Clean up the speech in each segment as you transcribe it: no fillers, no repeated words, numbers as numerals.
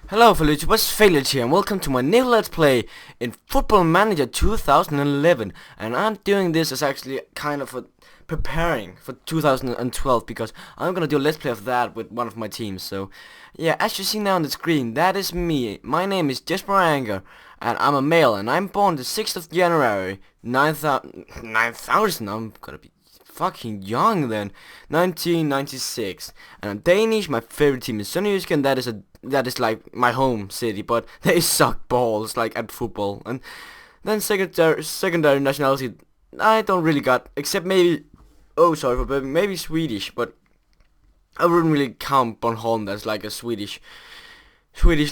Hello fellow YouTubers, Failure here and welcome to my new Let's Play in Football Manager 2011. And I'm doing this as actually kind of preparing for 2012 because I'm gonna do a Let's Play of that with one of my teams. So yeah, as you see now on the screen, that is me. My name is Jesper Anger and I'm a male and I'm born the 6th of January 9000. I'm gonna be fucking young then. 1996. And I'm Danish. My favorite team is Sønderjysk, and that is like my home city, but they suck balls like at football. And then secondary nationality I don't really got, except maybe, oh sorry for maybe Swedish, but I wouldn't really count Bornholm as like a Swedish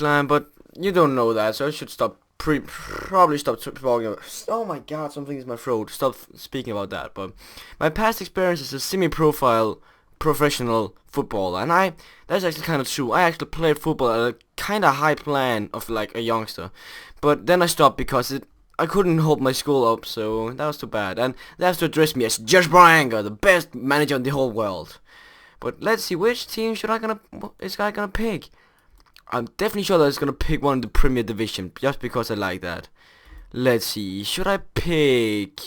land, but you don't know that, so I should probably stop talking about. Oh my god, something is in my throat. Stop speaking about that. But my past experience is a semi-profile professional footballer, and that's actually kind of true. I actually played football at a kind of high plan of like a youngster, but then I stopped because I couldn't hold my school up, so that was too bad. And they have to address me as Jesper Anger, the best manager in the whole world. But let's see, which team is I gonna pick? I'm definitely sure that it's gonna pick one in the Premier Division, just because I like that. Let's see, should I pick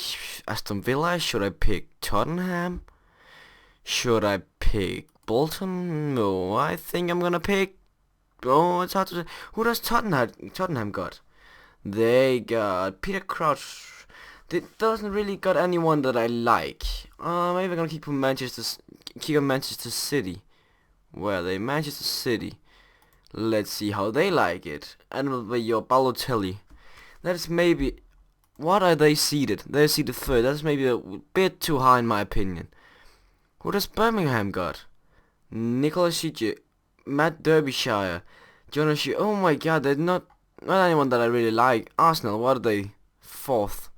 Aston Villa? Should I pick Tottenham? Should I pick Bolton? No, I think I'm gonna pick... Oh, it's hard to say. Who does Tottenham got? They got Peter Crouch. It doesn't really got anyone that I like. Maybe I'm gonna keep on Manchester City. Where are they? Manchester City. Let's see how they like it. And with your Balotelli. That is maybe... What are they seeded? They're seeded third. That's maybe a bit too high in my opinion. Who does Birmingham got? Nicholas Shiji, Matt Derbyshire, Jonas. Oh my god, they're not anyone that I really like. Arsenal, what are they? Fourth.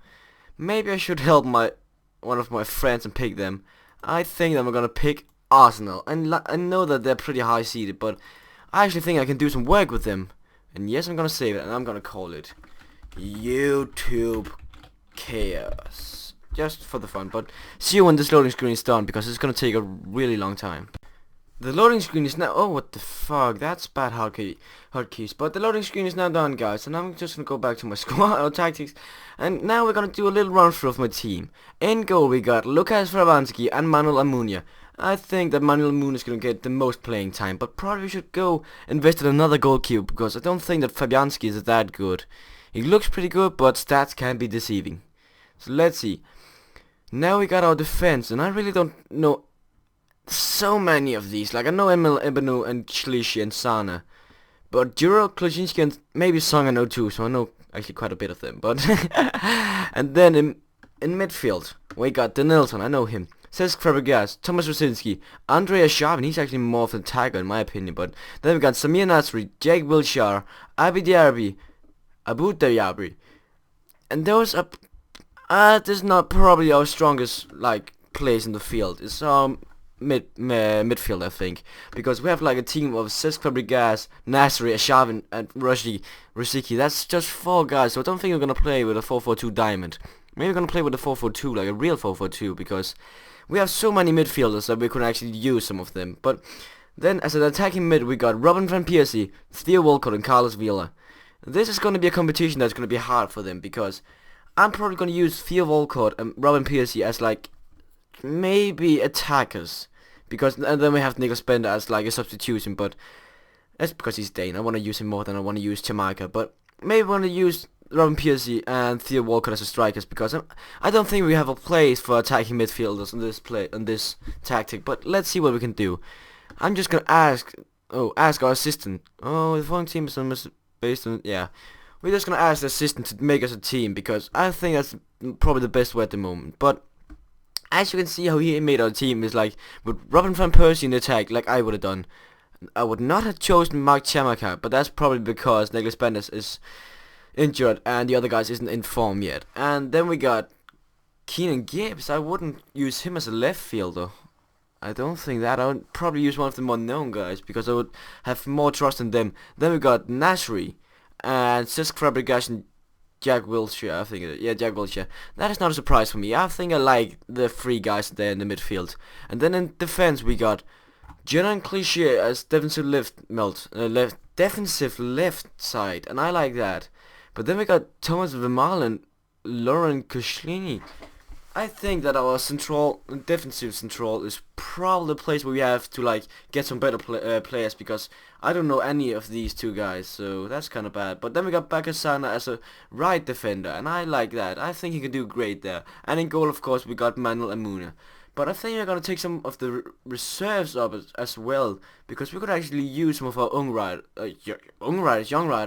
Maybe I should help one of my friends and pick them. I think I'm gonna pick Arsenal. And I know that they're pretty high seeded, but I actually think I can do some work with them. And yes, I'm gonna save it, and I'm gonna call it YouTube Chaos. Just for the fun, but see you when this loading screen is done, because it's gonna take a really long time. The loading screen is now... Oh, what the fuck, that's bad hotkeys. But the loading screen is now done, guys, and I'm just gonna go back to my squad or tactics. And now we're gonna do a little run through of my team. In goal we got Lukas Fabianski and Manuel Almunia. I think that Manuel Almunia is gonna get the most playing time, but probably we should go invest in another goalkeeper, because I don't think that Fabianski is that good. He looks pretty good, but stats can be deceiving. So let's see. Now we got our defense, and I really don't know so many of these. Like, I know Emil Ebenu and Schlichi and Sana, but Juro, Klosinski, and maybe Song I know too, so I know actually quite a bit of them. But and then in midfield we got Denilton, I know him, Cesc Fabregas, Thomas Rosinski, Andrea Sharp, and he's actually more of an attacker in my opinion. But then we got Samir Nasri, Jake Wilshere, Abu Diaby, and those are... this is not probably our strongest like place in the field. It's midfield, I think, because we have like a team of Cesc Fabregas, Nasri, Ashavin, and Rosicky. That's just 4 guys, so I don't think we're gonna play with a 4-4-2 diamond. Maybe we're gonna play with a 4-4-2, like a real 4-4-2, because we have so many midfielders that we could actually use some of them. But then as an attacking mid, we got Robin van Persie, Theo Walcott, and Carlos Vela. This is gonna be a competition that's gonna be hard for them, because I'm probably going to use Theo Walcott and Robin Persie as like maybe attackers, because and then we have Niklas Bender as like a substitution, but that's because he's Dane. I want to use him more than I want to use Jamaica, but maybe I want to use Robin Persie and Theo Walcott as strikers, because I don't think we have a place for attacking midfielders on this tactic. But let's see what we can do. I'm just gonna ask our assistant. Oh, the following team is based on... Yeah. We're just gonna ask the assistant to make us a team, because I think that's probably the best way at the moment. But as you can see, how he made our team is like with Robin van Persie in the attack, like I would have done. I would not have chosen Mark Chamaka, but that's probably because Niklas Bender is injured and the other guys isn't in form yet. And then we got Keenan Gibbs. I wouldn't use him as a left fielder. I don't think that. I would probably use one of the more known guys, because I would have more trust in them. Then we got Nasri and Cesc Fabregas and Jack Wilshere, I think it is. Yeah, Jack Wilshere. That is not a surprise for me. I think I like the 3 guys there in the midfield. And then in defense we got General cliche as defensive left side, and I like that. But then we got Thomas Vermaelen, Lauren Koscielny. I think that our defensive central is probably the place where we have to like get some better players, because I don't know any of these two guys, so that's kind of bad. But then we got Bakasana as a right defender, and I like that. I think he can do great there. And in goal, of course, we got Manuel Amuna. But I think we're gonna take some of the reserves up as well, because we could actually use some of our young riders.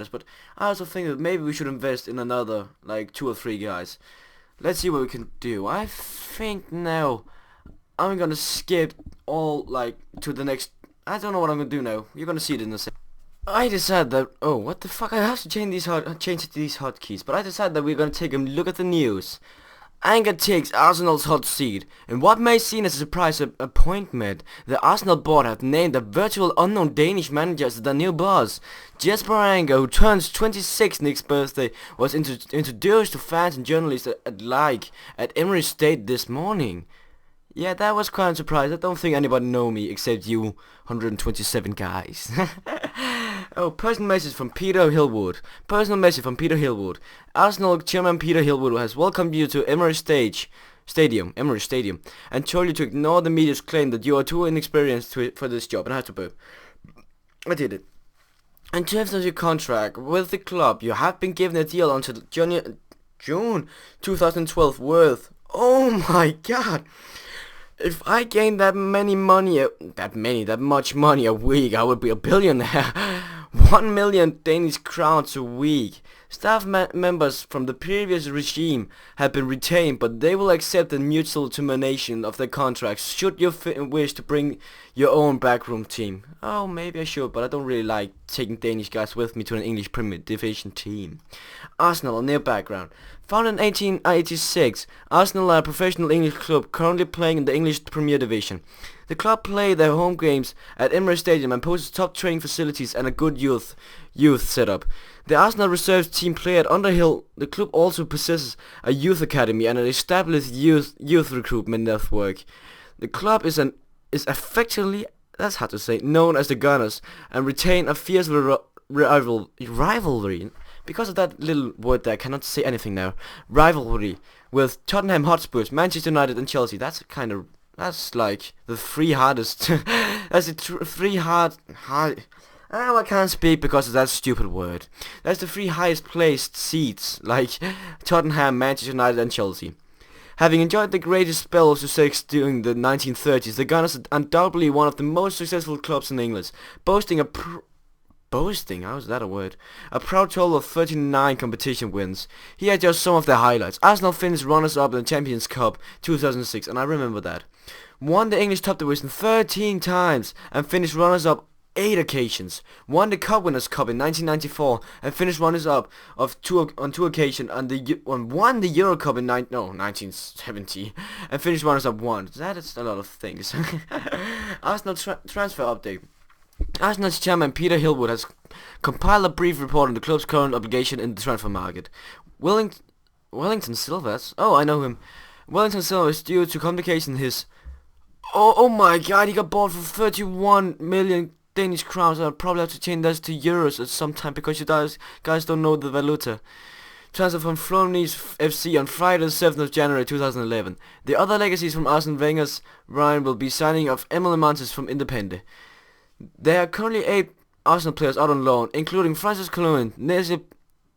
But I also think that maybe we should invest in another like 2 or 3 guys. Let's see what we can do. I think now I'm gonna skip all like to the next. I don't know what I'm gonna do now. You're gonna see it in a second. I decided that. Oh, what the fuck! I have to change these hotkeys. But I decided that we're gonna take a look at the news. Anger takes Arsenal's hot seat. In what may seem as a surprise appointment, the Arsenal board have named a virtual unknown Danish manager as the new boss. Jesper Anger, who turns 26 next birthday, was introduced to fans and journalists alike at Emirates State this morning. Yeah, that was quite a surprise. I don't think anybody know me except you 127 guys. Oh, personal message from Peter Hillwood. Arsenal chairman Peter Hillwood has welcomed you to Emirates Stadium, and told you to ignore the media's claim that you are too inexperienced for this job. And I had to boo. I did it. In terms of your contract with the club, you have been given a deal until June 2012 worth. Oh my god! If I gained that much money a week, I would be a billionaire. 1 million Danish crowns a week. Staff members from the previous regime have been retained, but they will accept the mutual termination of their contracts should you wish to bring your own backroom team. Oh, maybe I should, but I don't really like taking Danish guys with me to an English Premier Division team. Arsenal, on their background. Founded in 1886, Arsenal are a professional English club currently playing in the English Premier Division. The club play their home games at Emirates Stadium and possesses top training facilities and a good youth setup. The Arsenal reserves team play at Underhill. The club also possesses a youth academy and an established youth recruitment network. The club is effectively, that's hard to say, known as the Gunners, and retain a fierce rivalry. Because of that little word there, I cannot say anything now. Rivalry with Tottenham Hotspurs, Manchester United and Chelsea. That's like the 3 hardest. That's the 3 hard. Oh, I can't speak because of that stupid word. That's the 3 highest placed seats, like Tottenham, Manchester United and Chelsea. Having enjoyed the greatest spell of success during the 1930s, the Gunners are undoubtedly one of the most successful clubs in England, boasting, how's that a word? A proud total of 39 competition wins. Here are just some of their highlights. Arsenal finished runners-up in the Champions Cup 2006, and I remember that. Won the English top division 13 times, and finished runners-up 8 occasions. Won the Cup Winners' Cup in 1994 and finished runners-up on 2 occasions, and won the Euro Cup in 1970 and finished runners-up once. That is a lot of things. Arsenal transfer update. Arsenal's chairman Peter Hillwood has compiled a brief report on the club's current obligation in the transfer market. Wellington Silvers. Oh, I know him. Wellington Silvers is due to complication his. Oh my God! He got bought for 31 million Danish crowns. I'll probably have to change that to euros at some time because you guys don't know the valuta. Transfer from Flonys FC on Friday the 7th of January 2011. The other legacies from Arsene Wenger's reign will be signing of Emily Montes from Independent. There are currently 8 Arsenal players out on loan, including Francis Cologne, Nancy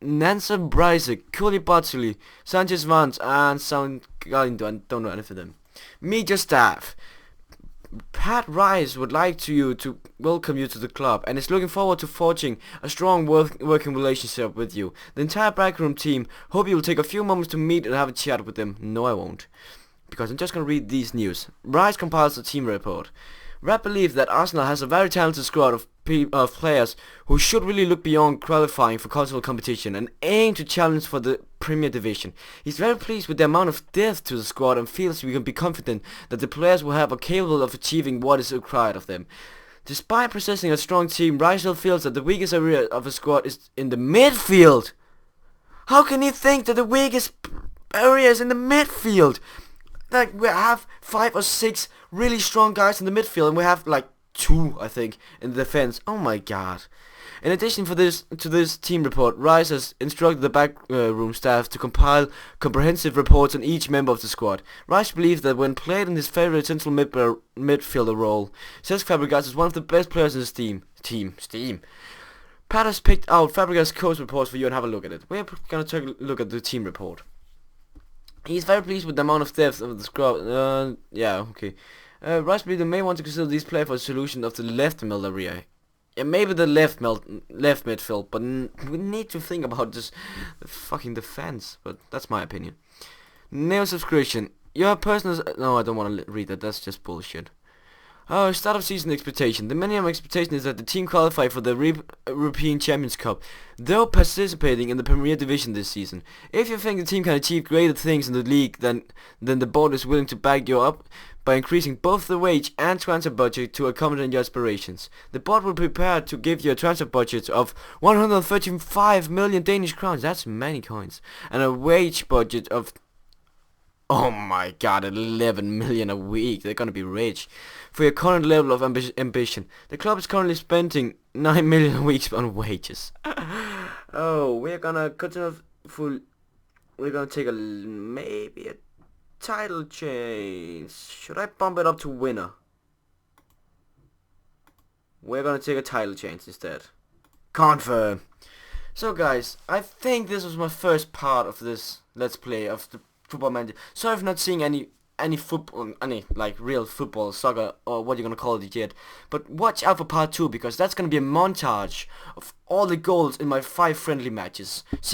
Bryce, Koulibaly, Sanchez Vance, and Sound Galindo. I don't know any of them. Media staff. Pat Rice would like to welcome you to the club and is looking forward to forging a strong working relationship with you. The entire backroom team hope you will take a few moments to meet and have a chat with them. No, I won't, because I'm just going to read these news. Rice compiles the team report. Rap believes that Arsenal has a very talented squad of players who should really look beyond qualifying for cultural competition and aim to challenge for the Premier Division. He's very pleased with the amount of depth to the squad and feels we can be confident that the players are capable of achieving what is required of them. Despite possessing a strong team, Rice feels that the weakest area of the squad is in the midfield. How can he think that the weakest area is in the midfield? Like, we have 5 or 6 really strong guys in the midfield, and we have like 2, I think, in the defense. Oh my god. In addition to this team report, Rice has instructed the backroom staff to compile comprehensive reports on each member of the squad. Rice believes that when played in his favorite central midfielder role, Cesc Fabregas is one of the best players in his team. Pat has picked out Fabregas' coach reports for you and have a look at it. We're gonna take a look at the team report. He's very pleased with the amount of depth of the squad. Yeah, okay. Rice believes they may want to consider these players for a solution of the left middle area. Yeah, maybe the left midfield, but we need to think about the fucking defense. But that's my opinion. Neo subscription. Your personal... No, I don't want to read that. That's just bullshit. Start of season expectation. The minimum expectation is that the team qualify for the European Champions Cup, though participating in the Premier Division this season. If you think the team can achieve greater things in the league, then the board is willing to back you up by increasing both the wage and transfer budget to accommodate your aspirations. The board will be prepared to give you a transfer budget of 135 million Danish crowns, that's many coins, and a wage budget of, oh my god, 11 million a week. They're gonna be rich. For your current level of ambition, the club is currently spending 9 million a week on wages. Oh, we're gonna continue full. We're gonna take maybe a title change. Should I bump it up to winner? We're gonna take a title change instead. Confirm. So guys, I think this was my first part of this Let's Play of the Football Manager. Sorry for not seeing any football, like real football, soccer, or what you're gonna call it yet. But watch out for part 2, because that's gonna be a montage of all the goals in my 5 friendly matches.